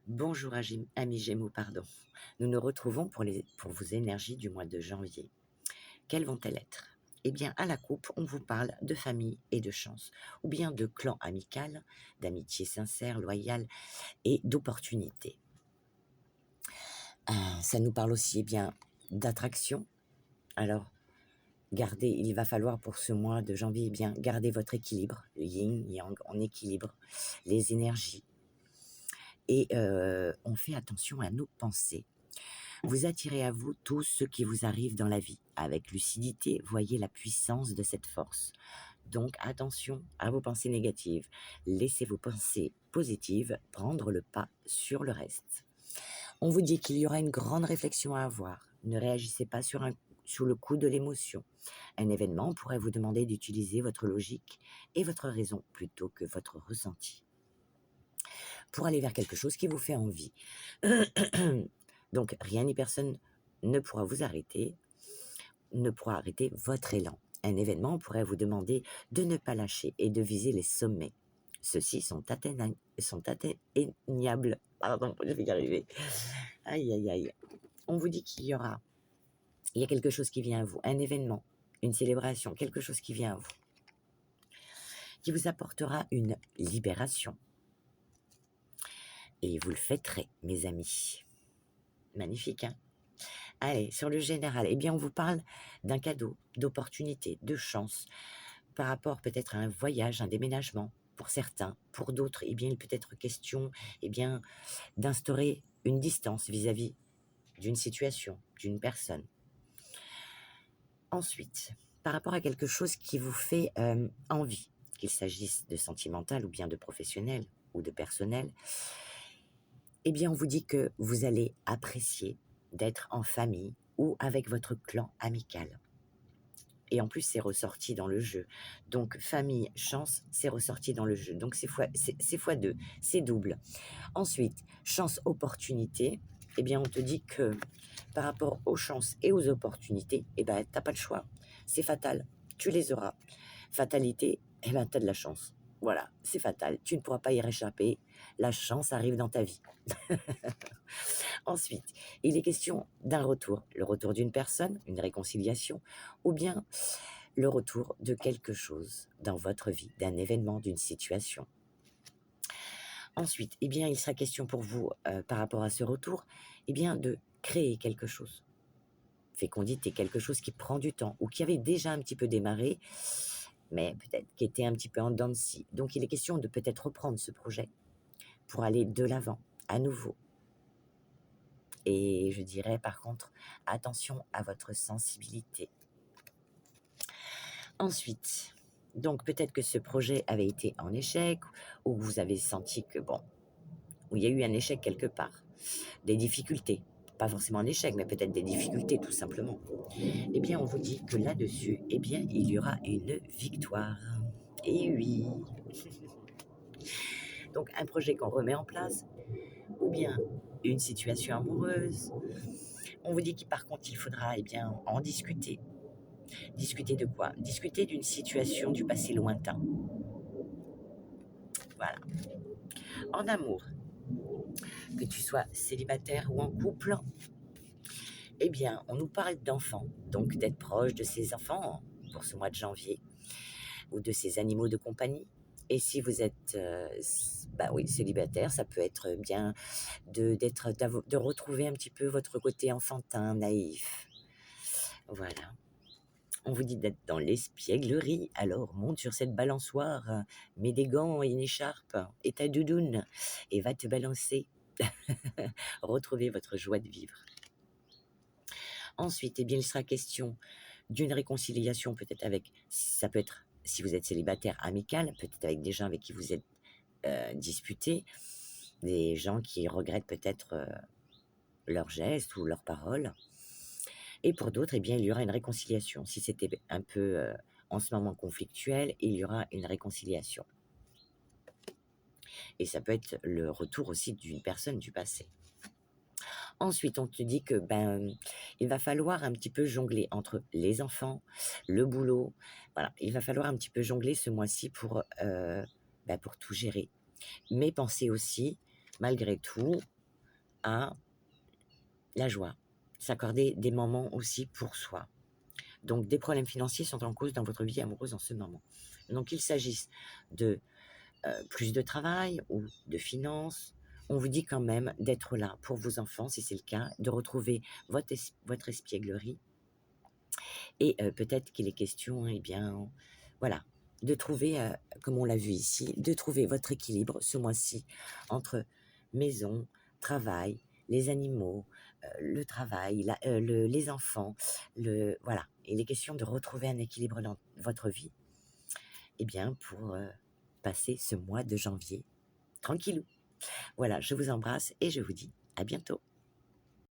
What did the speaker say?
Bonjour amis Gémeaux, pardon. Nous nous retrouvons pour vos énergies du mois de janvier. Quelles vont-elles être? Eh bien, à la coupe, on vous parle de famille et de chance, ou bien de clan amical, d'amitié sincère, loyale et d'opportunité. Ça nous parle aussi bien d'attraction. Alors, il va falloir pour ce mois de janvier, bien, garder votre équilibre, le yin, yang en équilibre, les énergies. Et on fait attention à nos pensées. Vous attirez à vous tout ce qui vous arrive dans la vie. Avec lucidité, voyez la puissance de cette force. Donc attention à vos pensées négatives. Laissez vos pensées positives prendre le pas sur le reste. On vous dit qu'il y aura une grande réflexion à avoir. Ne réagissez pas sous le coup de l'émotion. Un événement pourrait vous demander d'utiliser votre logique et votre raison plutôt que votre ressenti pour aller vers quelque chose qui vous fait envie. Donc rien ni personne ne pourra vous arrêter, ne pourra arrêter votre élan. Un événement pourrait vous demander de ne pas lâcher et de viser les sommets. Ceux-ci sont atteignables. Pardon, je vais y arriver. Aïe, aïe, aïe. On vous dit il y a quelque chose qui vient à vous, un événement, une célébration, quelque chose qui vient à vous, qui vous apportera une libération. Et vous le fêterez, mes amis. Magnifique, hein? Allez, sur le général, eh bien, on vous parle d'un cadeau, d'opportunité, de chance, par rapport peut-être à un voyage, un déménagement, pour certains. Pour d'autres, eh bien, il peut être question, eh bien, d'instaurer une distance vis-à-vis d'une situation, d'une personne. Ensuite, par rapport à quelque chose qui vous fait envie, qu'il s'agisse de sentimental ou bien de professionnel ou de personnel, eh bien, on vous dit que vous allez apprécier d'être en famille ou avec votre clan amical. Et en plus, c'est ressorti dans le jeu. Donc, famille, chance, c'est ressorti dans le jeu. Donc, c'est fois 2, c'est double. Ensuite, chance, opportunité. Eh bien, on te dit que par rapport aux chances et aux opportunités, eh ben, t'as pas le choix. C'est fatal. Tu les auras. Fatalité, eh ben, t'as de la chance. Voilà, c'est fatal. Tu ne pourras pas y réchapper. La chance arrive dans ta vie. Ensuite, il est question d'un retour. Le retour d'une personne, une réconciliation, ou bien le retour de quelque chose dans votre vie, d'un événement, d'une situation. Ensuite, eh bien, il sera question pour vous, par rapport à ce retour, eh bien, de créer quelque chose. Fécondité, quelque chose qui prend du temps, ou qui avait déjà un petit peu démarré, mais peut-être qui était un petit peu en dents de scie. Donc, il est question de peut-être reprendre ce projet pour aller de l'avant, à nouveau. Et je dirais par contre, attention à votre sensibilité. Ensuite, donc peut-être que ce projet avait été en échec, ou vous avez senti que bon, où il y a eu un échec quelque part, des difficultés, pas forcément un échec, mais peut-être des difficultés tout simplement. Eh bien, on vous dit que là-dessus, eh bien, il y aura une victoire. Et oui. Donc un projet qu'on remet en place, ou bien une situation amoureuse. On vous dit que par contre, il faudra eh bien, en discuter. Discuter de quoi? Discuter d'une situation du passé lointain. Voilà. En amour, que tu sois célibataire ou en couple, eh bien, on nous parle d'enfants, donc d'être proche de ses enfants pour ce mois de janvier, ou de ses animaux de compagnie. Et si vous êtes célibataire, ça peut être bien de retrouver un petit peu votre côté enfantin, naïf. Voilà. On vous dit d'être dans l'espièglerie, alors monte sur cette balançoire, mets des gants et une écharpe et ta doudoune et va te balancer. Retrouvez votre joie de vivre. Ensuite, eh bien, il sera question d'une réconciliation, peut-être ça peut être, si vous êtes célibataire, amical, peut-être avec des gens avec qui vous êtes disputés, des gens qui regrettent peut-être leurs gestes ou leurs paroles. Et pour d'autres, eh bien, il y aura une réconciliation. Si c'était un peu en ce moment conflictuel, il y aura une réconciliation. Et ça peut être le retour aussi d'une personne du passé. Ensuite, on te dit que il va falloir un petit peu jongler entre les enfants, le boulot. Voilà, il va falloir un petit peu jongler ce mois-ci pour tout gérer. Mais pensez aussi, malgré tout, à la joie, s'accorder des moments aussi pour soi. Donc, des problèmes financiers sont en cause dans votre vie amoureuse en ce moment. Donc, qu'il s'agisse de plus de travail ou de finances, on vous dit quand même d'être là pour vos enfants, si c'est le cas, de retrouver votre espièglerie. Et peut-être qu'il est question, eh bien, voilà, de trouver, comme on l'a vu ici, de trouver votre équilibre ce mois-ci entre maison, travail, les animaux, le travail, les enfants, voilà. Il est question de retrouver un équilibre dans votre vie, eh bien, pour passer ce mois de janvier tranquillou. Voilà, je vous embrasse et je vous dis à bientôt.